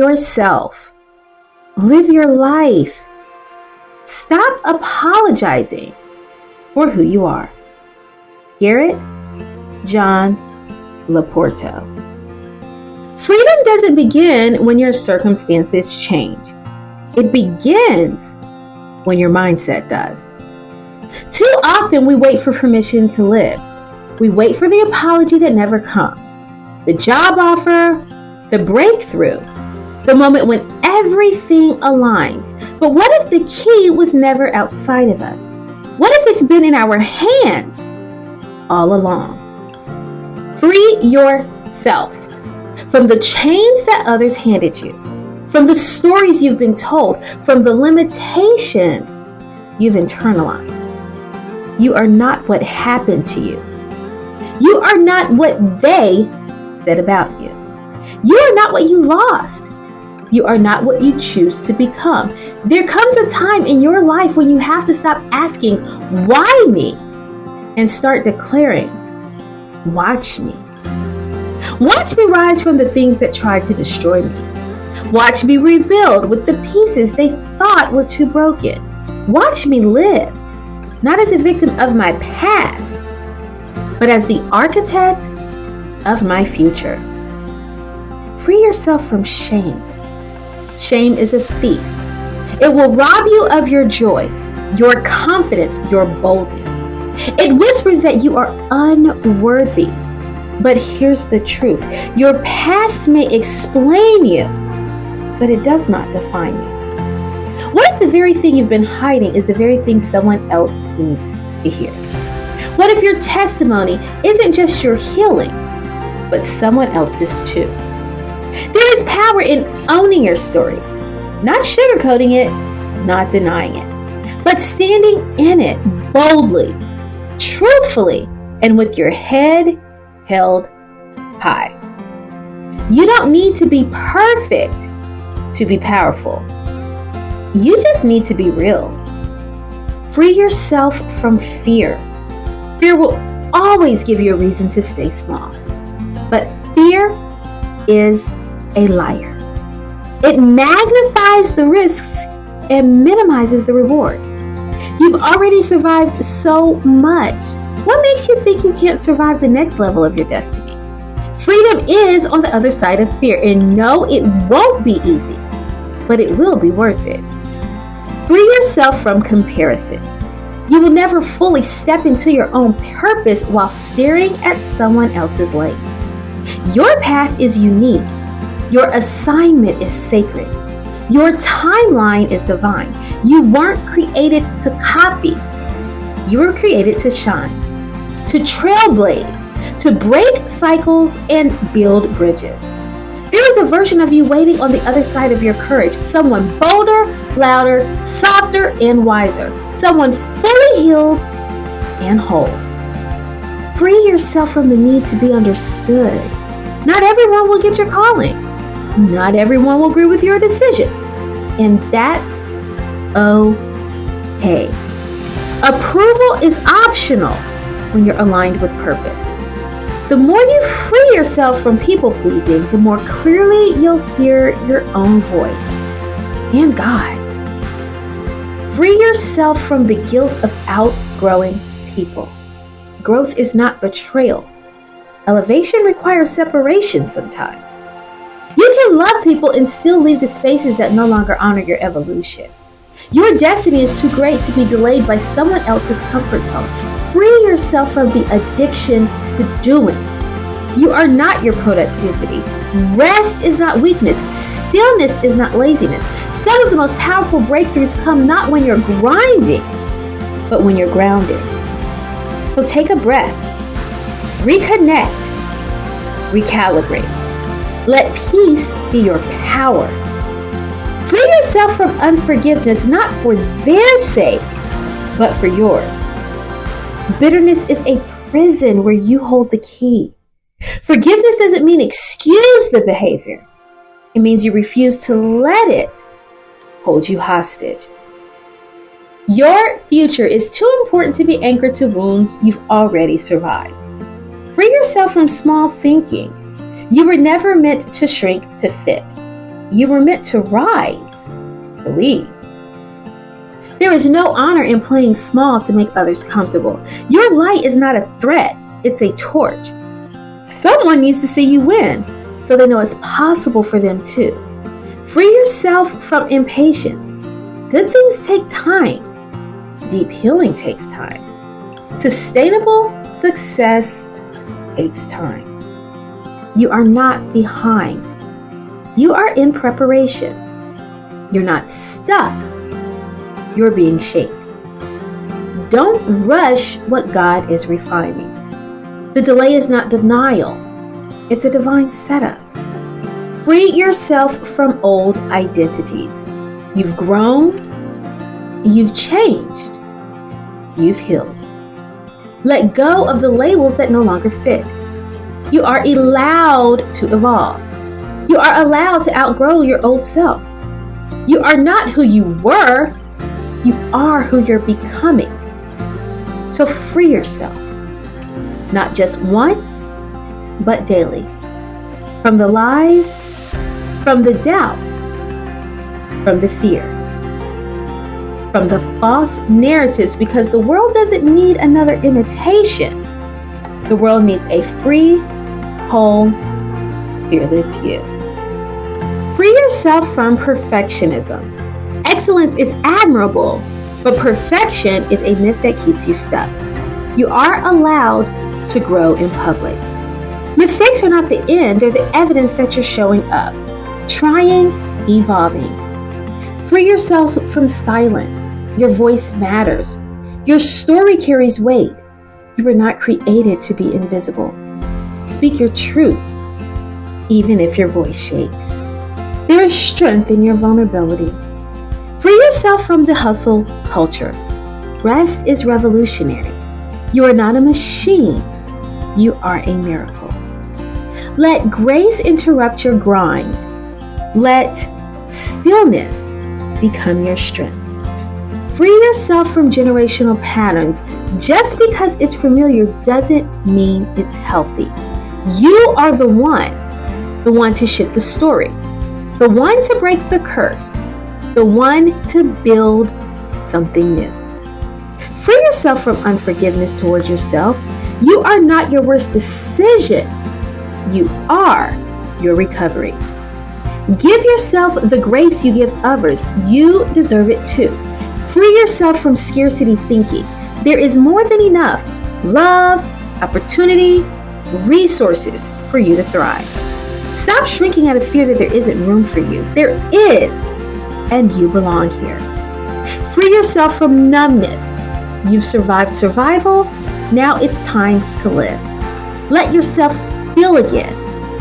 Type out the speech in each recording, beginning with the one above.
yourself. Live your life. Stop apologizing for who you are. Garrett John Laporto. Freedom doesn't begin when your circumstances change. It begins when your mindset does. Too often we wait for permission to live. We wait for the apology that never comes, the job offer, the breakthrough, the moment when everything aligns. But what if the key was never outside of us? What if it's been in our hands all along? Free yourself from the chains that others handed you, from the stories you've been told, from the limitations you've internalized. You are not what happened to you. You are not what they said about you. You are not what you lost. You are not what you choose to become. There comes a time in your life when you have to stop asking, why me? And start declaring, watch me. Watch me rise from the things that tried to destroy me. Watch me rebuild with the pieces they thought were too broken. Watch me live, not as a victim of my past, but as the architect of my future. Free yourself from shame. Shame is a thief. It will rob you of your joy, your confidence, your boldness. It whispers that you are unworthy. But here's the truth. Your past may explain you, but it does not define you. What if the very thing you've been hiding is the very thing someone else needs to hear? What if your testimony isn't just your healing, but someone else's too? There is power in owning your story, not sugarcoating it, not denying it, but standing in it boldly, truthfully, and with your head held high. You don't need to be perfect to be powerful. You just need to be real. Free yourself from fear. Fear will always give you a reason to stay small. But fear is a liar. It magnifies the risks and minimizes the reward. You've already survived so much. What makes you think you can't survive the next level of your destiny? Freedom is on the other side of fear, and no, it won't be easy, but it will be worth it. Free yourself from comparison. You will never fully step into your own purpose while staring at someone else's lane. Your path is unique. Your assignment is sacred. Your timeline is divine. You weren't created to copy. You were created to shine, to trailblaze, to break cycles and build bridges. There is a version of you waiting on the other side of your courage, someone bolder, louder, softer, and wiser, someone fully healed and whole. Free yourself from the need to be understood. Not everyone will get your calling. Not everyone will agree with your decisions. And that's okay. Approval is optional when you're aligned with purpose. The more you free yourself from people-pleasing, the more clearly you'll hear your own voice and God. Free yourself from the guilt of outgrowing people. Growth is not betrayal. Elevation requires separation sometimes. You can love people and still leave the spaces that no longer honor your evolution. Your destiny is too great to be delayed by someone else's comfort zone. Free yourself from the addiction to doing. You are not your productivity. Rest is not weakness. Stillness is not laziness. Some of the most powerful breakthroughs come not when you're grinding, but when you're grounded. So take a breath. Reconnect. Recalibrate. Let peace be your power. Free yourself from unforgiveness, not for their sake, but for yours. Bitterness is a prison where you hold the key. Forgiveness doesn't mean excuse the behavior. It means you refuse to let it hold you hostage. Your future is too important to be anchored to wounds you've already survived. Free yourself from small thinking. You were never meant to shrink to fit. You were meant to rise. Believe. There is no honor in playing small to make others comfortable. Your light is not a threat, it's a torch. Someone needs to see you win so they know it's possible for them too. Free yourself from impatience. Good things take time. Deep healing takes time. Sustainable success takes time. You are not behind. You are in preparation. You're not stuck. You're being shaped. Don't rush what God is refining. The delay is not denial. It's a divine setup. Free yourself from old identities. You've grown. You've changed. You've healed. Let go of the labels that no longer fit. You are allowed to evolve. You are allowed to outgrow your old self. You are not who you were. You are who you're becoming. So free yourself, not just once, but daily. From the lies, from the doubt, from the fear, from the false narratives, because the world doesn't need another imitation. The world needs a free, whole, fearless you. Free yourself from perfectionism. Excellence is admirable, but perfection is a myth that keeps you stuck. You are allowed to grow in public. Mistakes are not the end, they're the evidence that you're showing up, trying, evolving. Free yourself from silence. Your voice matters. Your story carries weight. You were not created to be invisible. Speak your truth, even if your voice shakes. There is strength in your vulnerability. Free yourself from the hustle culture. Rest is revolutionary. You are not a machine. You are a miracle. Let grace interrupt your grind. Let stillness become your strength. Free yourself from generational patterns. Just because it's familiar doesn't mean it's healthy. You are the one to shift the story, the one to break the curse, the one to build something new. Free yourself from unforgiveness towards yourself. You are not your worst decision. You are your recovery. Give yourself the grace you give others. You deserve it too. Free yourself from scarcity thinking. There is more than enough love, opportunity, resources for you to thrive. Stop shrinking out of fear that there isn't room for you. There is, and you belong here. Free yourself from numbness. You've survived survival. Now it's time to live. Let yourself feel again,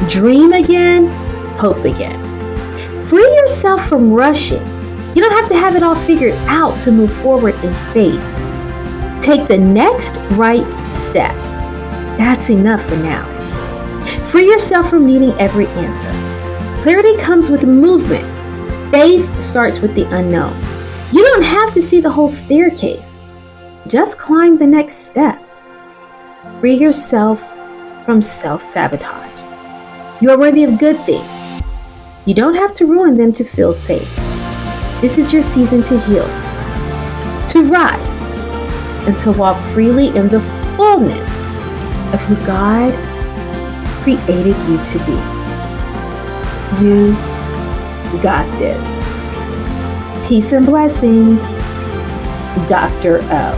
dream again, hope again. Free yourself from rushing. You don't have to have it all figured out to move forward in faith. Take the next right step. That's enough for now. Free yourself from needing every answer. Clarity comes with movement. Faith starts with the unknown. You don't have to see the whole staircase. Just climb the next step. Free yourself from self-sabotage. You are worthy of good things. You don't have to ruin them to feel safe. This is your season to heal, to rise, and to walk freely in the fullness of who God created you to be. You got this. Peace and blessings, Dr. O.